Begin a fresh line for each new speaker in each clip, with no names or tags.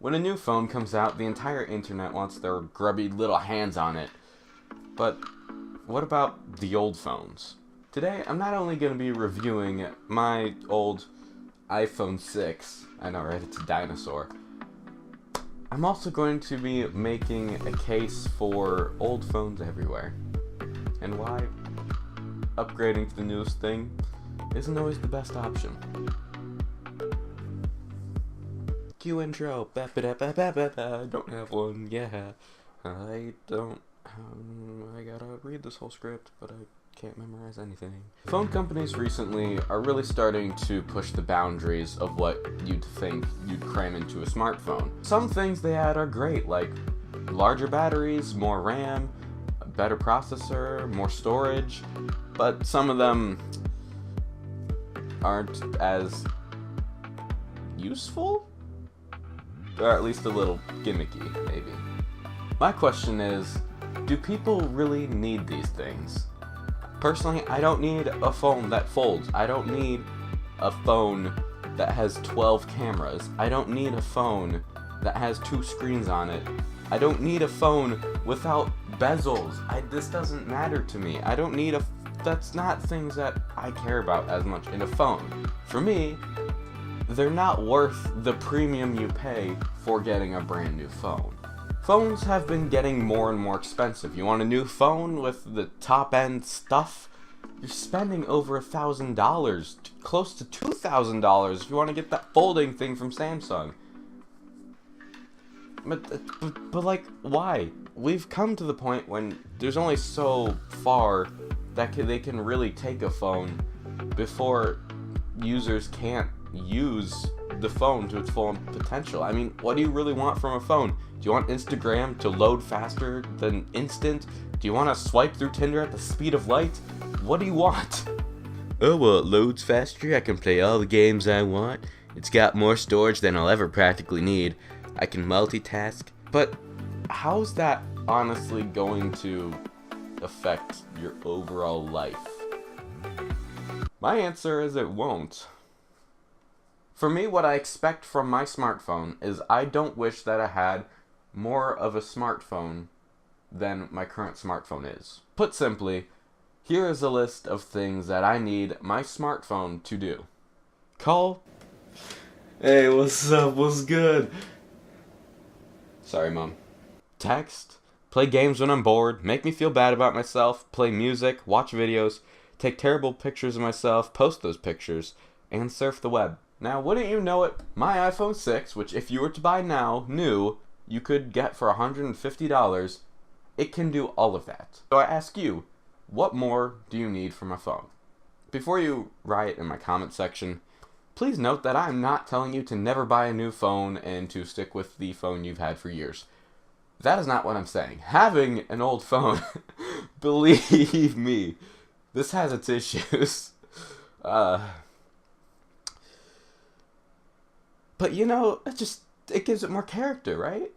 When a new phone comes out, the entire internet wants their grubby little hands on it. But what about the old phones? Today, I'm not only going to be reviewing my old iPhone 6, I know, right? It's a dinosaur. I'm also going to be making a case for old phones everywhere, and why upgrading to the newest thing isn't always the best option. Cue intro. I don't have one. Yeah, I don't. I gotta read this whole script, but I can't memorize anything. Phone companies recently are really starting to push the boundaries of what you'd think you'd cram into a smartphone. Some things they add are great, like larger batteries, more RAM, a better processor, more storage, but some of them aren't as useful? Or at least a little gimmicky, maybe. My question is, do people really need these things? Personally, I don't need a phone that folds. I don't need a phone that has 12 cameras. I don't need a phone that has 2 screens on it. I don't need a phone without bezels. This doesn't matter to me. I don't need that's not things that I care about as much in a phone. For me, they're not worth the premium you pay for getting a brand new phone. Phones have been getting more and more expensive. You want a new phone with the top end stuff? You're spending over $1,000, close to $2,000 if you want to get that folding thing from Samsung. But like, why? We've come to the point when there's only so far that they can really take a phone before users can't use the phone to its full potential. I mean, what do you really want from a phone? Do you want Instagram to load faster than instant? Do you want to swipe through Tinder at the speed of light? What do you want? Oh, well, it loads faster. I can play all the games I want. It's got more storage than I'll ever practically need. I can multitask. But how's that honestly going to affect your overall life? My answer is it won't. For me, what I expect from my smartphone is I don't wish that I had more of a smartphone than my current smartphone is. Put simply, here is a list of things that I need my smartphone to do. Call. Hey, what's up? What's good? Sorry, Mom. Text. Play games when I'm bored. Make me feel bad about myself. Play music. Watch videos. Take terrible pictures of myself. Post those pictures. And surf the web. Now, wouldn't you know it, my iPhone 6, which if you were to buy now, new, you could get for $150, it can do all of that. So I ask you, what more do you need from a phone? Before you riot in my comment section, please note that I'm not telling you to never buy a new phone and to stick with the phone you've had for years. That is not what I'm saying. Having an old phone, believe me, this has its issues. But you know, it gives it more character, right?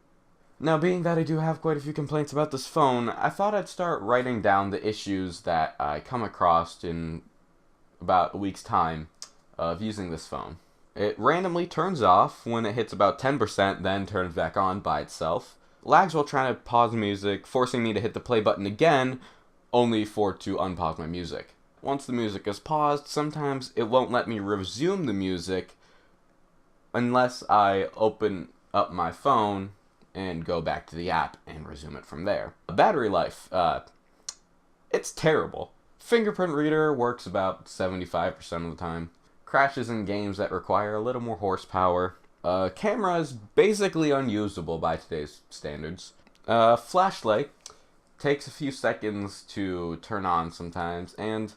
Now, being that I do have quite a few complaints about this phone, I thought I'd start writing down the issues that I come across in about a week's time of using this phone. It randomly turns off when it hits about 10%, then turns back on by itself. Lags while trying to pause music, forcing me to hit the play button again, only for it to unpause my music. Once the music is paused, sometimes it won't let me resume the music unless I open up my phone and go back to the app and resume it from there. Battery life, it's terrible. Fingerprint reader works about 75% of the time. Crashes in games that require a little more horsepower. Camera is basically unusable by today's standards. Flashlight takes a few seconds to turn on sometimes, and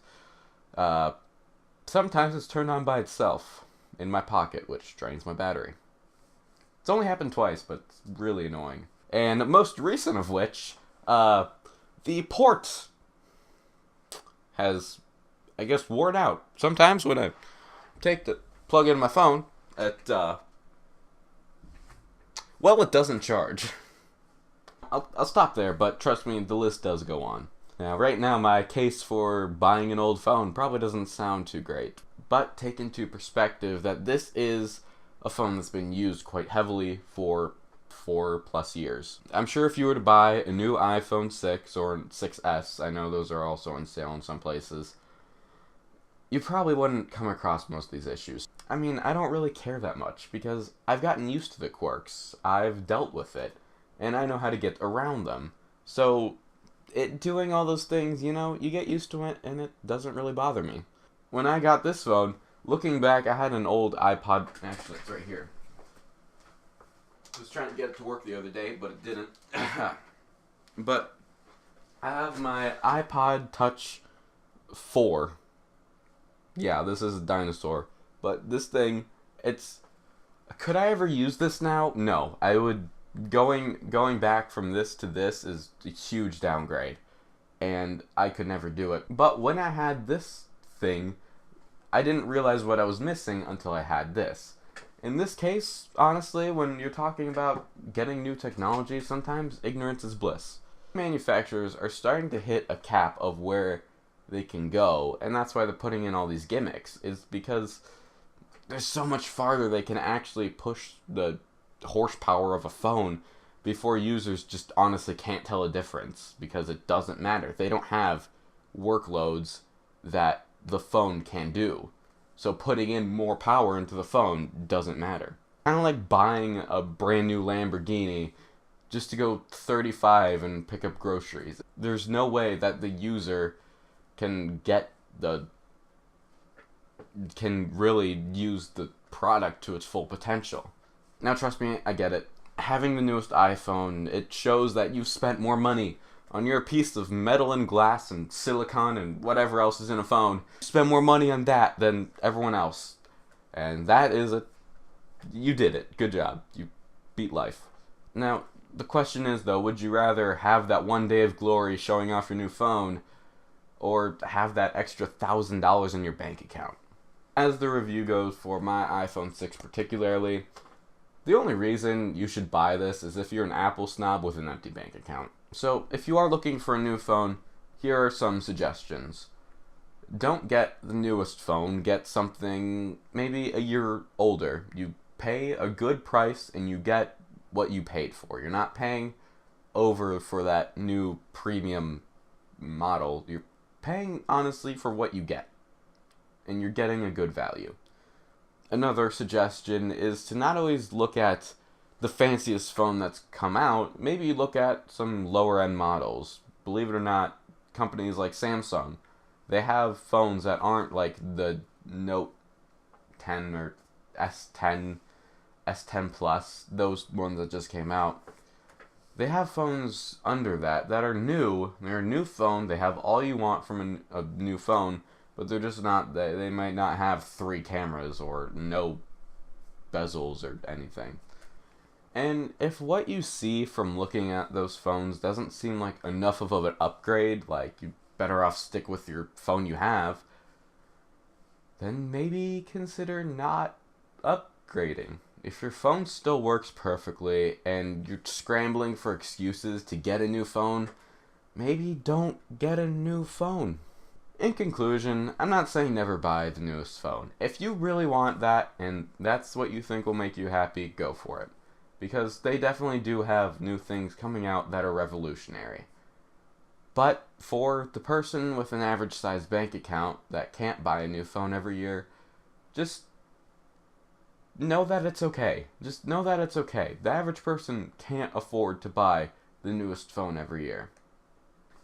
sometimes it's turned on by itself in my pocket, which drains my battery. It's only happened twice, but it's really annoying. And most recent of which, the port has, I guess, worn out. Sometimes when I take the plug in my phone, it doesn't charge. I'll stop there, but trust me, the list does go on. Now, right now, my case for buying an old phone probably doesn't sound too great. But take into perspective that this is a phone that's been used quite heavily for 4+ years. I'm sure if you were to buy a new iPhone 6 or 6S, I know those are also on sale in some places, you probably wouldn't come across most of these issues. I mean, I don't really care that much because I've gotten used to the quirks, I've dealt with it, and I know how to get around them. So, doing all those things, you know, you get used to it and it doesn't really bother me. When I got this phone, looking back, I had an old iPod, actually it's right here. I was trying to get it to work the other day, but it didn't. But I have my iPod Touch 4. Yeah, this is a dinosaur. But this thing, could I ever use this now? No. I would, going back from this to this is a huge downgrade. And I could never do it. But when I had this thing, I didn't realize what I was missing until I had this. In this case, honestly, when you're talking about getting new technology, sometimes ignorance is bliss. Manufacturers are starting to hit a cap of where they can go, and that's why they're putting in all these gimmicks, is because there's so much farther they can actually push the horsepower of a phone before users just honestly can't tell a difference, because it doesn't matter. They don't have workloads that the phone can do. So putting in more power into the phone doesn't matter. Kind of like buying a brand new Lamborghini just to go 35 and pick up groceries. There's no way that the user can really use the product to its full potential. Now trust me, I get it. Having the newest iPhone, it shows that you've spent more money on your piece of metal and glass and silicon and whatever else is in a phone. Spend more money on that than everyone else. And that is you did it. Good job. You beat life. Now, the question is though, would you rather have that one day of glory showing off your new phone, or have that extra $1,000 in your bank account? As the review goes for my iPhone 6 particularly, the only reason you should buy this is if you're an Apple snob with an empty bank account. So, if you are looking for a new phone, here are some suggestions. Don't get the newest phone, get something maybe a year older. You pay a good price and you get what you paid for. You're not paying over for that new premium model. You're paying honestly for what you get, and you're getting a good value. Another suggestion is to not always look at the fanciest phone that's come out. Maybe look at some lower end models. Believe it or not, companies like Samsung, they have phones that aren't like the Note 10 or S10, S10 Plus, those ones that just came out. They have phones under that are new. They're a new phone. They have all you want from a new phone, but they're just not, they might not have 3 cameras or no bezels or anything. And if what you see from looking at those phones doesn't seem like enough of an upgrade, like you better off stick with your phone you have, then maybe consider not upgrading. If your phone still works perfectly and you're scrambling for excuses to get a new phone, maybe don't get a new phone. In conclusion, I'm not saying never buy the newest phone. If you really want that and that's what you think will make you happy, go for it. Because they definitely do have new things coming out that are revolutionary. But for the person with an average sized bank account that can't buy a new phone every year, just know that it's okay. Just know that it's okay. The average person can't afford to buy the newest phone every year.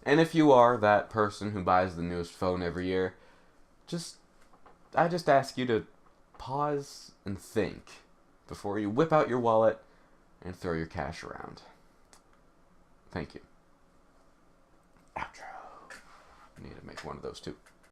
And if you are that person who buys the newest phone every year, I just ask you to pause and think before you whip out your wallet and throw your cash around. Thank you. Outro. I need to make one of those too.